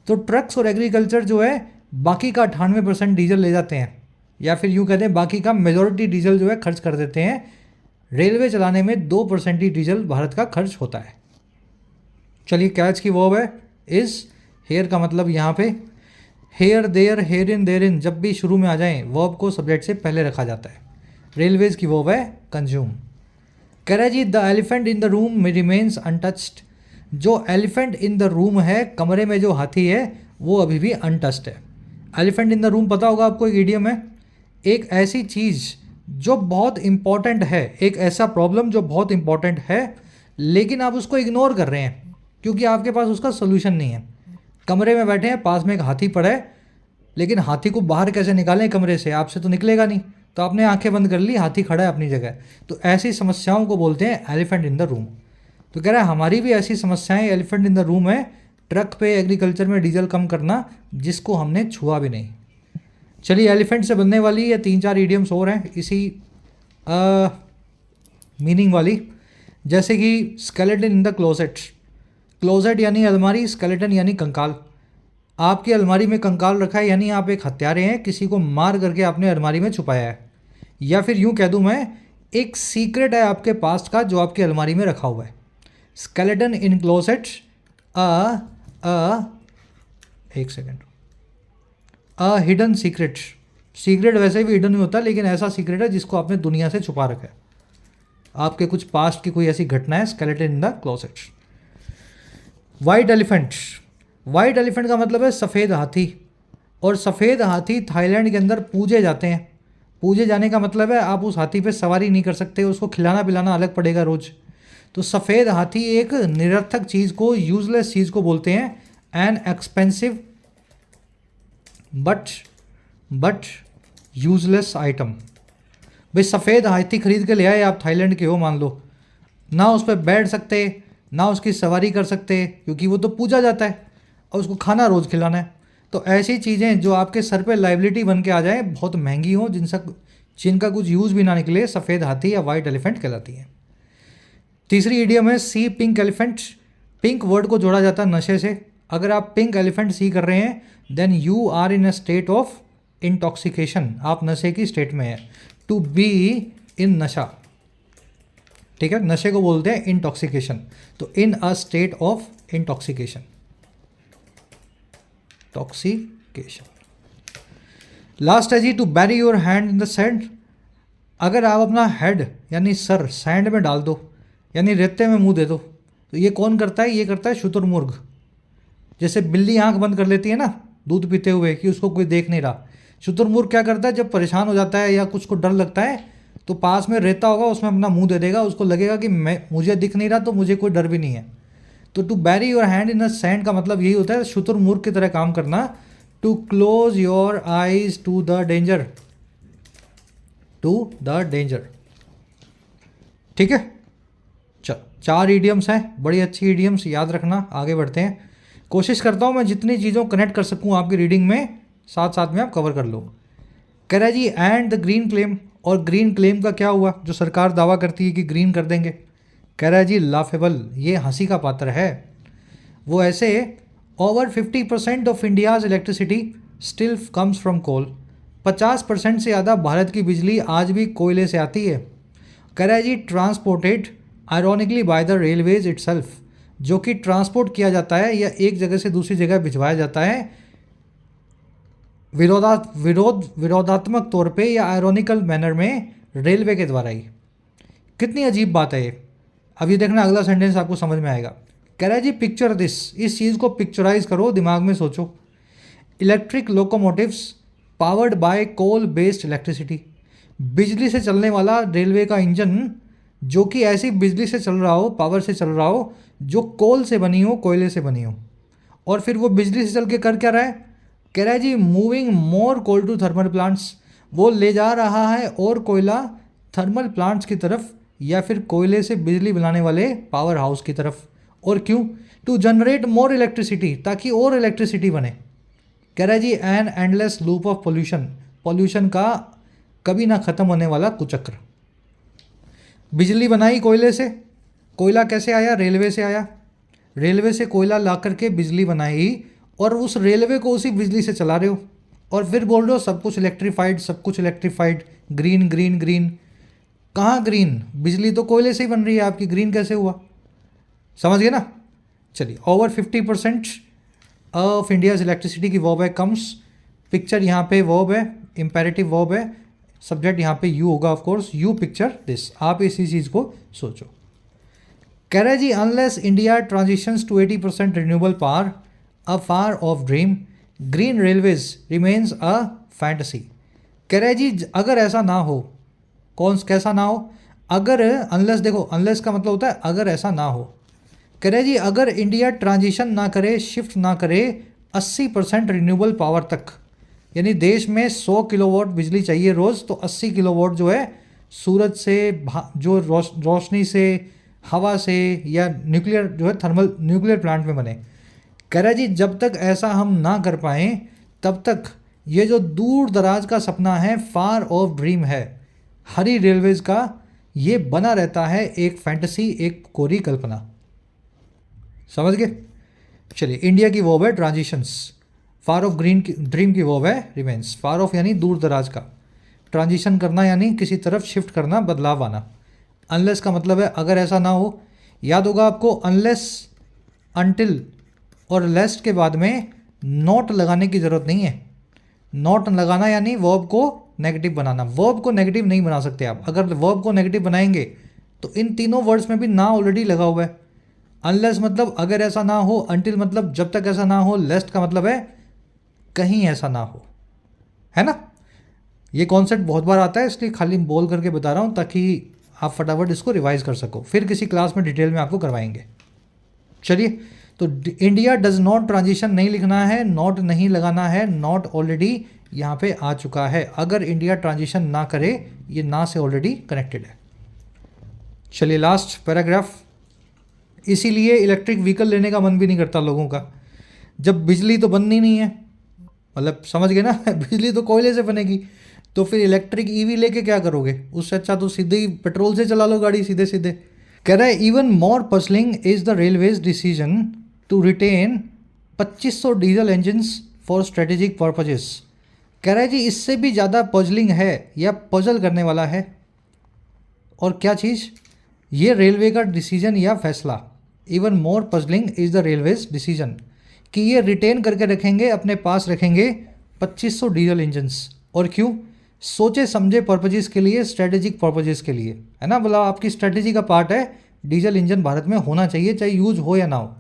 तो ट्रक्स और एग्रीकल्चर जो है बाकी का 98% डीजल ले जाते हैं, या फिर यूँ कहते हैं बाकी का मेजॉरिटी डीजल जो है खर्च कर देते हैं। रेलवे चलाने में 2% ही डीजल भारत का खर्च होता है। चलिए, कैच की वर्ब है इज़। हेयर का मतलब यहाँ पे here, there, herein, therein जब भी शुरू में आ जाएं वर्ब को सब्जेक्ट से पहले रखा जाता है। रेलवेज की वर्ब है कंज्यूम। कह रहा है जी the elephant in the room में रिमेन्स अनटच्ड। जो एलिफेंट इन द रूम है, कमरे में जो हाथी है, वो अभी भी अनटच्ड है। एलिफेंट इन द रूम पता होगा आपको, एक इडियम है। एक ऐसी चीज़ जो बहुत इंपॉर्टेंट है, एक ऐसा प्रॉब्लम जो बहुत इंपॉर्टेंट है, लेकिन आप उसको इग्नोर कर रहे हैं क्योंकि आपके पास उसका सोल्यूशन नहीं है। कमरे में बैठे हैं, पास में एक हाथी पड़ा है, लेकिन हाथी को बाहर कैसे निकालें कमरे से, आपसे तो निकलेगा नहीं, तो आपने आंखें बंद कर ली, हाथी खड़ा है अपनी जगह। तो ऐसी समस्याओं को बोलते हैं एलिफेंट इन द रूम। तो कह रहा है हमारी भी ऐसी समस्याएं एलिफेंट इन द रूम है, ट्रक पे, एग्रीकल्चर में डीजल कम करना, जिसको हमने छुआ भी नहीं। चलिए, एलिफेंट से बनने वाली ये 3-4 इडियम्स और हैं इसी मीनिंग वाली, जैसे कि skeleton in the closet. Closet यानी अलमारी, स्केलेटन यानी कंकाल। आपकी अलमारी में कंकाल रखा है, यानी आप एक हत्यारे हैं, किसी को मार करके आपने अलमारी में छुपाया है। या फिर यूँ कह दूँ मैं, एक सीक्रेट है आपके पास्ट का जो आपकी अलमारी में रखा हुआ है। स्केलेटन इन क्लोजेट, एक second, a hidden secret. Secret वैसे भी हिडन नहीं होता, लेकिन ऐसा सीक्रेट है जिसको आपने दुनिया से छुपा रखा है, आपके कुछ पास्ट की कोई ऐसी घटना है। Skeleton in the closet. White elephant. White elephant का मतलब है सफ़ेद हाथी, और सफ़ेद हाथी थाईलैंड के अंदर पूजे जाते हैं। पूजे जाने का मतलब है आप उस हाथी पे सवारी नहीं कर सकते, उसको खिलाना पिलाना अलग पड़ेगा रोज़। तो सफ़ेद हाथी एक निरर्थक चीज़ को, यूजलेस चीज़ को बोलते हैं an expensive but useless item. भाई सफ़ेद हाथी खरीद के ले आए आप, थाईलैंड के हो मान लो, ना उस पर बैठ सकते, ना उसकी सवारी कर सकते, क्योंकि वो तो पूजा जाता है, और उसको खाना रोज़ खिलाना है। तो ऐसी चीज़ें जो आपके सर पे लाइबिलिटी बन के आ जाए, बहुत महंगी हो, जिनका कुछ यूज़ भी ना निकले, सफ़ेद हाथी या वाइट एलिफेंट कहलाती हैं। तीसरी इडियम है सी पिंक एलिफेंट। पिंक वर्ड को जोड़ा जाता है नशे से। अगर आप पिंक एलिफेंट सी कर रहे हैं, then you are in a state of intoxication. आप नशे की स्टेट में हैं। टू बी इन नशा, ठीक है, नशे को बोलते हैं इंटॉक्सिकेशन। तो in a state of intoxication, टॉक्सिकेशन। लास्ट है जी to bury your hand in the sand. अगर आप अपना हेड यानी सर सैंड में डाल दो, यानी रेते में मुंह दे दो, तो ये कौन करता है? ये करता है शुतुरमुर्ग। जैसे बिल्ली आंख बंद कर लेती है ना दूध पीते हुए कि उसको कोई देख नहीं रहा, शुतुरमुर्ग क्या करता है, जब परेशान हो जाता है या कुछ को डर लगता है, तो पास में रेता होगा, उसमें अपना मुंह दे देगा, उसको लगेगा कि मुझे दिख नहीं रहा तो मुझे कोई डर भी नहीं है। तो to bury your hand in a sand का मतलब यही होता है, शुतुरमुर्ग की तरह काम करना। To close your eyes to the danger, to the danger. ठीक है, चल 4 इडियम्स हैं, बड़ी अच्छी इडियम्स, याद रखना। आगे बढ़ते हैं। कोशिश करता हूँ मैं जितनी चीज़ों कनेक्ट कर सकूँ आपकी रीडिंग में, साथ साथ में आप कवर कर लो। कह रहा है जी एंड द ग्रीन क्लेम। और ग्रीन क्लेम का क्या हुआ जो सरकार दावा करती है कि ग्रीन कर देंगे? कह रहा है जी लाफेबल, ये हंसी का पात्र है। वो ऐसे, over 50% of India's electricity still comes from coal. 50% से ज़्यादा भारत की बिजली आज भी कोयले से आती है। कह रहा है जी transported ironically by the railways itself, जो कि ट्रांसपोर्ट किया जाता है या एक जगह से दूसरी जगह भिजवाया जाता है विरोधात्मक तौर पे या आयरॉनिकल मैनर में रेलवे के द्वारा ही। कितनी अजीब बात है ये। अब ये देखना, अगला सेंटेंस आपको समझ में आएगा। कह रहा है जी पिक्चर दिस, इस चीज़ को पिक्चराइज करो, दिमाग में सोचो। Electric locomotives powered by coal based electricity. बिजली से चलने वाला रेलवे का इंजन, जो कि ऐसी बिजली से चल रहा हो, पावर से चल रहा हो, जो कोल से बनी हो, कोयले से बनी हो। और फिर वो बिजली से चल के कर क्या रहा है? कह रहा है जी moving more coal to thermal plants. वो ले जा रहा है और कोयला थर्मल प्लांट्स की तरफ, या फिर कोयले से बिजली बनाने वाले पावर हाउस की तरफ। और क्यों? टू जनरेट मोर इलेक्ट्रिसिटी, ताकि और इलेक्ट्रिसिटी बने। कह रहा है जी an endless loop of pollution, pollution का कभी ना ख़त्म होने वाला कुचक्र। बिजली बनाई कोयले से, कोयला कैसे आया? रेलवे से आया। रेलवे से कोयला ला करके बिजली बनाई और उस रेलवे को उसी बिजली से चला रहे हो और फिर बोल रहे हो सब कुछ इलेक्ट्रीफाइड, सब कुछ इलेक्ट्रीफाइड, ग्रीन ग्रीन ग्रीन। कहाँ ग्रीन? बिजली तो कोयले से ही बन रही है आपकी, ग्रीन कैसे हुआ? समझ गए ना? चलिए, ओवर 50% ऑफ इंडियाज इलेक्ट्रिसिटी की वर्ब है कम्स। पिक्चर यहाँ पे वर्ब है, इम्पेरेटिव वर्ब है, सब्जेक्ट यहाँ पे यू होगा of course. You picture this, आप इसी चीज़ को सोचो। कह रहे जी unless India transitions to 80% renewable power a far off dream, green railways remains a fantasy. कह रहे जी अगर ऐसा ना हो, कैसा ना हो? अगर, अनलेस, देखो अनलेस का मतलब होता है अगर ऐसा ना हो। कह रहे जी अगर इंडिया ट्रांजिशन ना करे, शिफ्ट ना करे 80% रिन्यूएबल पावर तक, यानी देश में 100 किलोवाट बिजली चाहिए रोज़, तो 80 किलोवाट जो है सूरज से, जो रोशनी से, हवा से, या न्यूक्लियर जो है थर्मल न्यूक्लियर प्लांट में बने। कह रहा जी जब तक ऐसा हम ना कर पाएँ तब तक ये जो दूर दराज का सपना है, फार ऑफ ड्रीम है, हरी रेलवेज का, ये बना रहता है एक फैंटेसी, एक कोरी कल्पना। समझ गए? चलिए, इंडिया की वर्ब है ट्रांजिशंस, फार ऑफ ग्रीन की ड्रीम की वर्ब है रिमेन्स। फार ऑफ यानी दूर दराज का, ट्रांजिशन करना यानी किसी तरफ शिफ्ट करना, बदलाव आना। अनलेस का मतलब है अगर ऐसा ना हो। याद होगा आपको, अनलेस, अनटिल और लेस्ट के बाद में नॉट लगाने की ज़रूरत नहीं है। नॉट लगाना यानी वर्ब को नेगेटिव बनाना। वर्ब को नेगेटिव नहीं बना सकते आप। अगर वर्ब को नेगेटिव बनाएंगे तो इन तीनों वर्ड्स में भी ना ऑलरेडी लगा हुआ है। अनलेस मतलब अगर ऐसा ना हो, अनटिल मतलब जब तक ऐसा ना हो, लेस्ट का मतलब है कहीं ऐसा ना हो, है ना? ये कॉन्सेप्ट बहुत बार आता है, इसलिए खाली बोल करके बता रहा हूँ ताकि आप फटाफट इसको रिवाइज कर सको, फिर किसी क्लास में डिटेल में आपको करवाएंगे। चलिए, तो इंडिया डज नॉट ट्रांजिशन नहीं लिखना है, नॉट नहीं लगाना है, नॉट ऑलरेडी यहाँ पे आ चुका है। अगर इंडिया ट्रांजिशन ना करे, ये ना से ऑलरेडी कनेक्टेड है। चलिए, लास्ट पैराग्राफ। इसीलिए इलेक्ट्रिक व्हीकल लेने का मन भी नहीं करता लोगों का, जब बिजली तो बननी नहीं है, मतलब समझ गए ना? बिजली तो कोयले से बनेगी, तो फिर इलेक्ट्रिक ईवी लेके क्या करोगे? उससे अच्छा तो सीधे ही पेट्रोल से चला लो गाड़ी, सीधे सीधे। कह रहा है even more puzzling is the railways decision to retain 2500 diesel engines for strategic purposes. कह रहा है जी इससे भी ज़्यादा पजलिंग है या पजल करने वाला है, और क्या चीज़? ये रेलवे का डिसीजन या फैसला। Even more puzzling is the railways decision, कि ये रिटेन करके रखेंगे, अपने पास रखेंगे 2500 डीजल इंजन्स। और क्यों? सोचे समझे पर्पजेस के लिए, स्ट्रेटेजिक पर्पजेस के लिए, है ना? बोला आपकी स्ट्रेटेजी का पार्ट है, डीजल इंजन भारत में होना चाहिए, चाहे यूज हो या ना हो।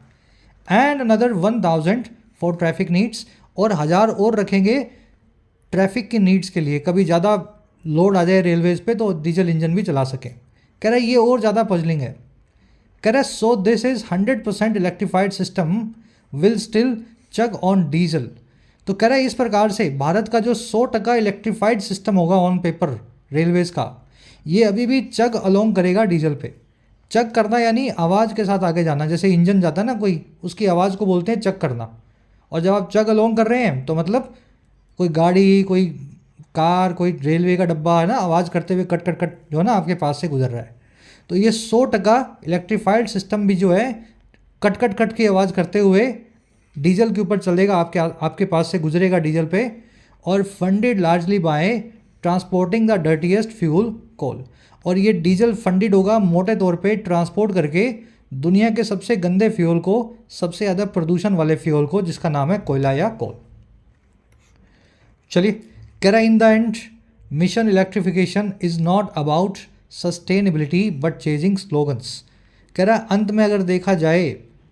And another 1000 for traffic needs, और 1000 और रखेंगे ट्रैफिक की नीड्स के लिए, कभी ज़्यादा लोड आ जाए रेलवेज पे तो डीजल इंजन भी चला सकें। कह रहा है ये और ज़्यादा पजलिंग है। कह रहा है so this is 100% electrified system will still chug on diesel. तो कह रहा है इस प्रकार से भारत का जो 100% इलेक्ट्रीफाइड सिस्टम होगा ऑन पेपर रेलवेज़ का, ये अभी भी चग अलोंग करेगा डीजल पे। चग करना यानी आवाज़ के साथ आगे जाना, जैसे इंजन जाता है ना कोई, उसकी आवाज़ को बोलते हैं चग करना। और जब आप चग अलोंग कर रहे हैं तो मतलब कोई गाड़ी, कोई कार, कोई रेलवे का डब्बा है ना, आवाज़ करते हुए कट कट कट जो है ना आपके पास से गुजर रहा है। तो ये 100% इलेक्ट्रीफाइड सिस्टम भी जो है कट कट कट की आवाज़ करते हुए डीजल के ऊपर चलेगा, आपके पास से गुजरेगा डीजल पे, और funded largely by transporting the dirtiest fuel coal. और ये डीजल फंडेड होगा मोटे तौर पे ट्रांसपोर्ट करके दुनिया के सबसे गंदे फ्यूल को, सबसे ज़्यादा प्रदूषण वाले फ्यूल को, जिसका नाम है कोयला या कोल। चलिए, कह रहा in the end mission electrification is not about sustainability but chasing slogans. कह रहा अंत में अगर देखा जाए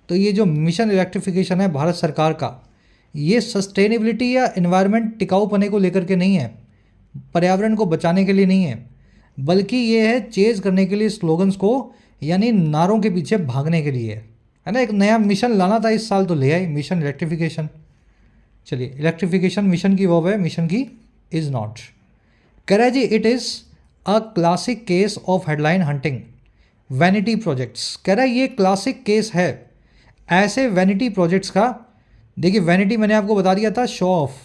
तो ये जो मिशन इलेक्ट्रिफिकेशन है भारत सरकार का, ये सस्टेनेबिलिटी या एनवायरनमेंट टिकाऊपने को लेकर के नहीं है, पर्यावरण को बचाने के लिए नहीं है, बल्कि ये है चेज करने के लिए स्लोगन्स को, यानी नारों के पीछे भागने के लिए, है ना? एक नया मिशन लाना था इस साल तो ले आए, मिशन इलेक्ट्रिफिकेशन। चलिए, इलेक्ट्रिफिकेशन मिशन की वर्ब है, मिशन की इज़ नॉट। कह रहा है जी it is a classic case of headline hunting vanity projects. कह रहा है ये क्लासिक केस है ऐसे वैनिटी प्रोजेक्ट्स का। देखिए, वैनिटी मैंने आपको बता दिया था, शो ऑफ,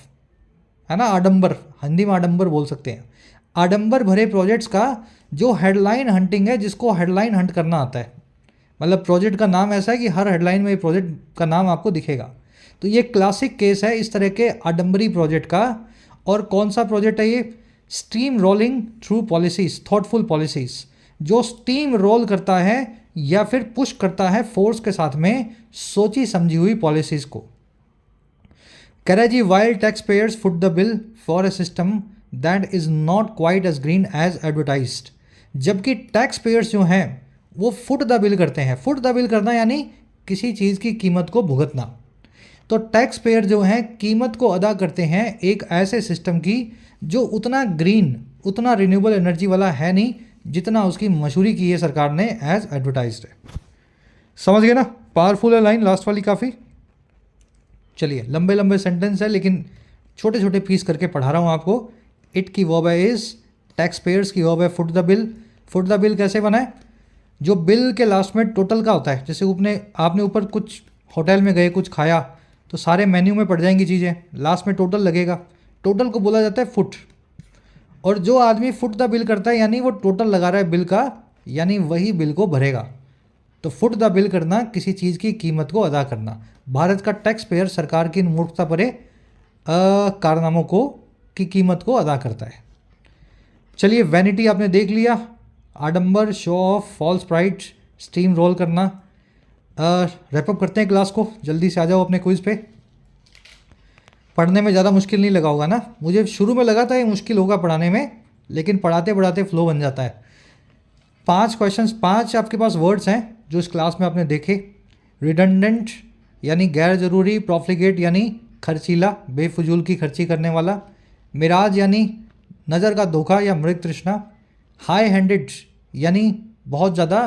है ना, आडंबर, हिंदी में आडंबर बोल सकते हैं, आडंबर भरे प्रोजेक्ट्स का जो हेडलाइन हंटिंग है, जिसको हेडलाइन हंट करना आता है, मतलब प्रोजेक्ट का नाम ऐसा है कि हर हेडलाइन में प्रोजेक्ट का नाम आपको दिखेगा। तो ये क्लासिक केस है इस तरह के आडंबरी प्रोजेक्ट का। और कौन सा प्रोजेक्ट है ये? Steam rolling through policies, thoughtful policies, जो स्टीम रोल करता है या फिर पुश करता है फोर्स के साथ में सोची समझी हुई पॉलिसीज को। कह रहा है जी, while taxpayers foot the bill for a system that is not quite as green as advertised. जबकि टैक्स पेयर्स जो हैं वो फुट द बिल करते हैं। फुट द बिल करना यानी किसी चीज़ की कीमत को भुगतना। तो टैक्स पेयर जो हैं कीमत को अदा करते हैं एक ऐसे सिस्टम की जो उतना ग्रीन, उतना रिन्यूएबल एनर्जी वाला है नहीं जितना उसकी मशहूरी की है सरकार ने एज एडवर्टाइज्ड है। समझ गए ना? पावरफुल है लाइन लास्ट वाली काफ़ी। चलिए, लंबे लंबे सेंटेंस है लेकिन छोटे छोटे पीस करके पढ़ा रहा हूँ आपको। इट की वर्ब है इज, टैक्स पेयर्स की वर्ब है foot the bill. Foot the bill कैसे बनाए? जो बिल के लास्ट में टोटल का होता है, जैसे आपने ऊपर कुछ होटल में गए, कुछ खाया, तो सारे मेन्यू में पड़ जाएंगी चीज़ें, लास्ट में टोटल लगेगा, टोटल को बोला जाता है फुट। और जो आदमी फुट द बिल करता है यानी वो टोटल लगा रहा है बिल का, यानी वही बिल को भरेगा। तो फुट द बिल करना किसी चीज़ की कीमत को अदा करना। भारत का टैक्स पेयर सरकार की इन मूर्खता भरे कारनामों को की कीमत को अदा करता है। चलिए, वैनिटी आपने देख लिया, आडंबर, show off, false pride, steam roll करना। रैपअप करते हैं क्लास को, जल्दी से आ जाओ अपने क्विज पे। पढ़ने में ज़्यादा मुश्किल नहीं लगा होगा ना? मुझे शुरू में लगा था ये मुश्किल होगा पढ़ाने में, लेकिन पढ़ाते पढ़ाते फ्लो बन जाता है। 5 क्वेश्चंस, 5 आपके पास वर्ड्स हैं जो इस क्लास में आपने देखे। रिडंडेंट यानी गैर ज़रूरी, प्रॉफ्लिगेट यानी खर्चीला, बेफजूल की खर्ची करने वाला, मिराज यानी नज़र का धोखा या मृग तृष्णा, हाई हैंडेड यानी बहुत ज़्यादा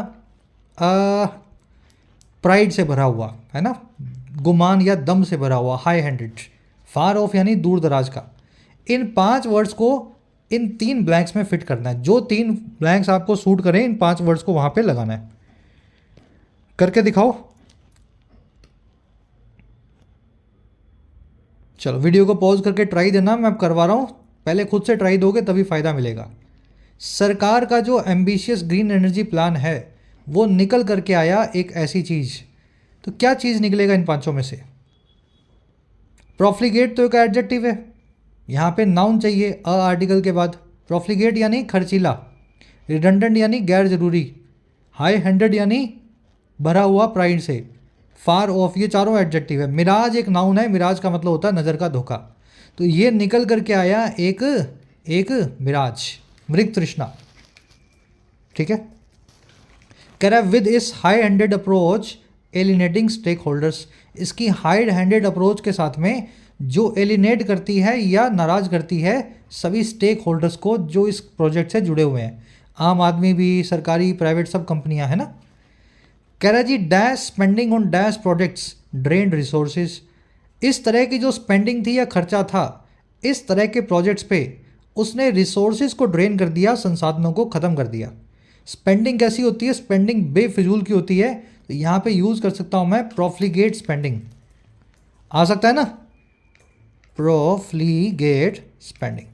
प्राइड से भरा हुआ, है ना, गुमान या दम से भरा हुआ, हाई हैंडेड, फार ऑफ यानी दूर दराज का। इन 5 वर्ड्स को इन 3 ब्लैंक्स में फिट करना है। जो 3 ब्लैंक्स आपको सूट करें, इन 5 वर्ड्स को वहाँ पे लगाना है। करके दिखाओ। चलो, वीडियो को पॉज करके ट्राई देना, मैं अब करवा रहा हूँ, पहले खुद से ट्राई दोगे तभी फ़ायदा मिलेगा। सरकार का जो एम्बिशियस ग्रीन एनर्जी प्लान है वो निकल करके आया एक ऐसी चीज़, तो क्या चीज़ निकलेगा इन 5 में से? प्रॉफ्लिगेट तो एक एडजेक्टिव है, यहाँ पे नाउन चाहिए अ आर्टिकल के बाद। प्रॉफ्लिगेट यानी खर्चीला, रिडंडेंट यानी गैर ज़रूरी, हाई हैंडेड यानी भरा हुआ प्राइड से, फार ऑफ, ये चारों एडजेक्टिव है। मिराज एक नाउन है, मिराज का मतलब होता है नज़र का धोखा। तो ये निकल करके आया एक मिराज, मृग तृष्णा। ठीक है, कह रहा है with its high handed approach alienating stakeholders. इसकी हाई हैंडेड अप्रोच के साथ में जो एलिनेट करती है या नाराज करती है सभी स्टेक होल्डर्स को जो इस प्रोजेक्ट से जुड़े हुए हैं, आम आदमी भी, सरकारी, प्राइवेट, सब कंपनियां, है ना। कह रहा है जी, dash spending on dash projects drained resources. इस तरह की जो स्पेंडिंग थी या खर्चा था इस तरह के प्रोजेक्ट्स पे, उसने रिसोर्सेज को ड्रेन कर दिया, संसाधनों को ख़त्म कर दिया। स्पेंडिंग कैसी होती है? स्पेंडिंग बेफिजूल की होती है। तो यहाँ पे यूज़ कर सकता हूँ मैं प्रॉफ्लिगेट स्पेंडिंग, आ सकता है ना, प्रॉफ्लिगेट स्पेंडिंग।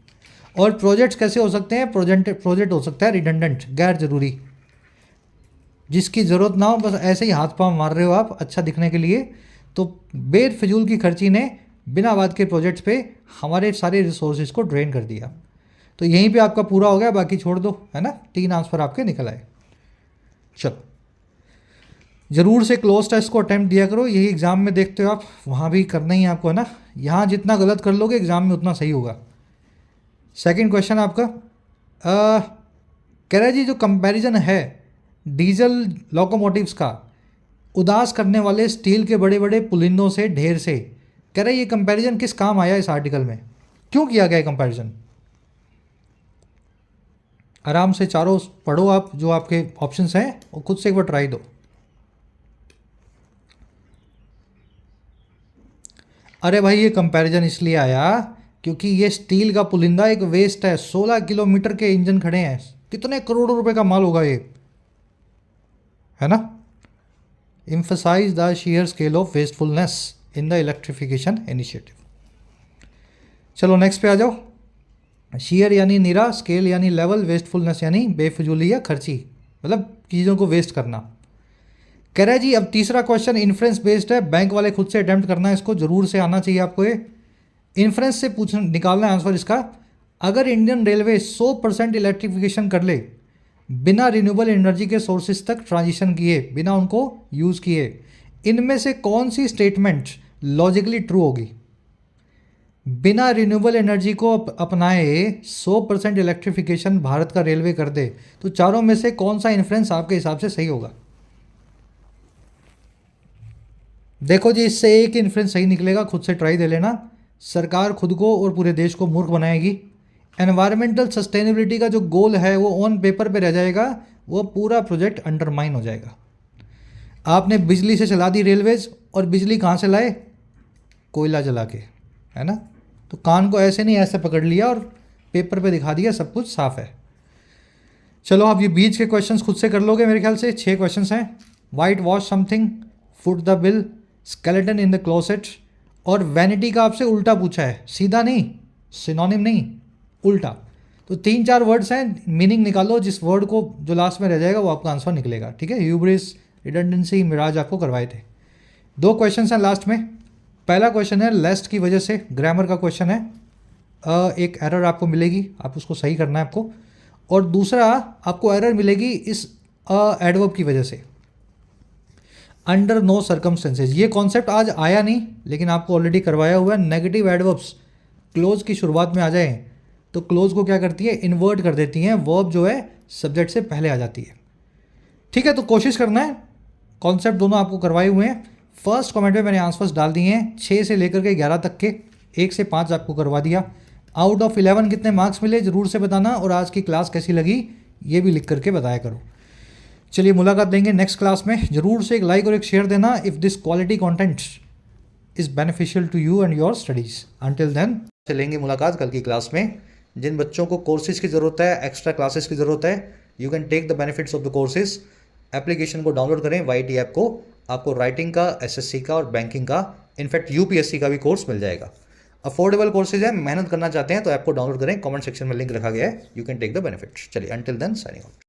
और प्रोजेक्ट्स कैसे हो सकते हैं? प्रोजेक्ट हो सकता है रिडंडेंट, गैर ज़रूरी, जिसकी ज़रूरत ना हो, बस ऐसे ही हाथ पांव मार रहे हो आप अच्छा दिखने के लिए। तो बेफिजूल की खर्ची ने बिना बात के प्रोजेक्ट्स पे हमारे सारे रिसोर्सेज को ड्रेन कर दिया। तो यहीं पे आपका पूरा हो गया, बाकी छोड़ दो, है ना। 3 आंसर आपके निकल आए। चलो, ज़रूर से क्लोज टेस्ट को अटैम्प्ट दिया करो, यही एग्ज़ाम में देखते हो आप, वहाँ भी करना ही है आपको, है ना। यहाँ जितना गलत कर लोगे एग्ज़ाम में उतना सही होगा। सेकंड क्वेश्चन आपका कह रहा है जी, जो कंपैरिजन है डीजल लोकोमोटिव्स का उदास करने वाले स्टील के बड़े बड़े पुलिंदों से, ढेर से, कह रहा है ये कंपैरिजन किस काम आया इस आर्टिकल में, क्यों किया गया कंपैरिजन? आराम से चारों पढ़ो आप, जो आपके ऑप्शंस हैं और खुद से एक बार ट्राई दो। अरे भाई, ये कंपैरिजन इसलिए आया क्योंकि ये स्टील का पुलिंदा एक वेस्ट है। 16 किलोमीटर के इंजन खड़े हैं, कितने करोड़ों रुपए का माल होगा ये, है ना। Emphasise the sheer scale of wastefulness in the electrification initiative. चलो नेक्स्ट पे आ जाओ। शेयर यानी निरा, स्केल यानी लेवल, वेस्टफुलनेस यानी बेफजूली या खर्ची, मतलब चीज़ों को वेस्ट करना। कह रहा है जी, अब तीसरा क्वेश्चन इन्फ्रेंस बेस्ड है, बैंक वाले खुद से अटेम्प्ट करना है इसको, जरूर से आना चाहिए आपको। ये इन्फ्रेंस से पूछना, निकालना है आंसर इसका। अगर इंडियन रेलवे 100% इलेक्ट्रिफिकेशन कर ले, बिना रिन्यूएबल एनर्जी के सोर्सेज तक ट्रांजिशन किए, बिना उनको यूज़ किए, इनमें से कौन सी स्टेटमेंट लॉजिकली ट्रू होगी? बिना रिन्यूएबल एनर्जी को अपनाए 100% इलेक्ट्रिफिकेशन भारत का रेलवे कर दे, तो चारों में से कौन सा इन्फ्रेंस आपके हिसाब से सही होगा? देखो जी, इससे एक इन्फ्रेंस सही निकलेगा, खुद से ट्राई दे लेना। सरकार खुद को और पूरे देश को मूर्ख बनाएगी। एनवायरमेंटल सस्टेनेबिलिटी का जो गोल है वो ऑन पेपर पे रह जाएगा, वो पूरा प्रोजेक्ट अंडरमाइन हो जाएगा। आपने बिजली से चला दी रेलवेज, और बिजली कहाँ से लाए? कोयला जला के, है ना? तो कान को ऐसे नहीं ऐसे पकड़ लिया और पेपर पे दिखा दिया, सब कुछ साफ है। चलो आप ये बीच के क्वेश्चंस खुद से कर लोगे मेरे ख्याल से। 6 क्वेश्चंस हैं। White wash something, foot the bill, skeleton in the closet, और वैनिटी का आपसे उल्टा पूछा है, सीधा नहीं, सिनोनिम नहीं, उल्टा। तो 3-4 वर्ड्स हैं, मीनिंग निकालो, जिस वर्ड को जो लास्ट में रह जाएगा वो आपका आंसर निकलेगा, ठीक है? ह्यूब्रिस, रिडंडेंसी, मिराज आपको करवाए थे। 2 क्वेश्चन हैं लास्ट में। पहला क्वेश्चन है लेस्ट की वजह से, ग्रामर का क्वेश्चन है। एक एरर आपको मिलेगी, आप उसको सही करना है आपको। और दूसरा आपको एरर मिलेगी इस एडवर्ब की वजह से, अंडर नो सर्कमस्टेंसेज। ये कॉन्सेप्ट आज आया नहीं, लेकिन आपको ऑलरेडी करवाया हुआ है। नेगेटिव एडवर्ब्स क्लोज की शुरुआत में आ जाए तो क्लोज को क्या करती है? इन्वर्ट कर देती हैं, वर्ब जो है सब्जेक्ट से पहले आ जाती है, ठीक है? तो कोशिश करना है। कॉन्सेप्ट दोनों आपको करवाए हुए हैं। फर्स्ट कमेंट में मैंने आंसर्स डाल दिए हैं, 6 से लेकर के 11 तक के, 1 से 5 आपको करवा दिया। आउट ऑफ 11 कितने मार्क्स मिले ज़रूर से बताना, और आज की क्लास कैसी लगी ये भी लिख करके बताया करो। चलिए मुलाकात देंगे नेक्स्ट क्लास में। ज़रूर से एक लाइक और एक शेयर देना if this quality content is beneficial to you and your studies. Until then चलेंगे मुलाकात कल की क्लास में। जिन बच्चों को कोर्सेज की ज़रूरत है, एक्स्ट्रा क्लासेस की ज़रूरत है, you can take the benefits of the courses. Application को डाउनलोड करें, YT ऐप को, आपको राइटिंग का, SSC का और बैंकिंग का, इनफैक्ट UPSC का भी कोर्स मिल जाएगा। अफोर्डेबल कोर्सेज है, मेहनत करना चाहते हैं तो ऐप को डाउनलोड करें, कमेंट सेक्शन में लिंक रखा गया है, you can take the benefits. चलिए अंटिल देन साइनिंग आउट।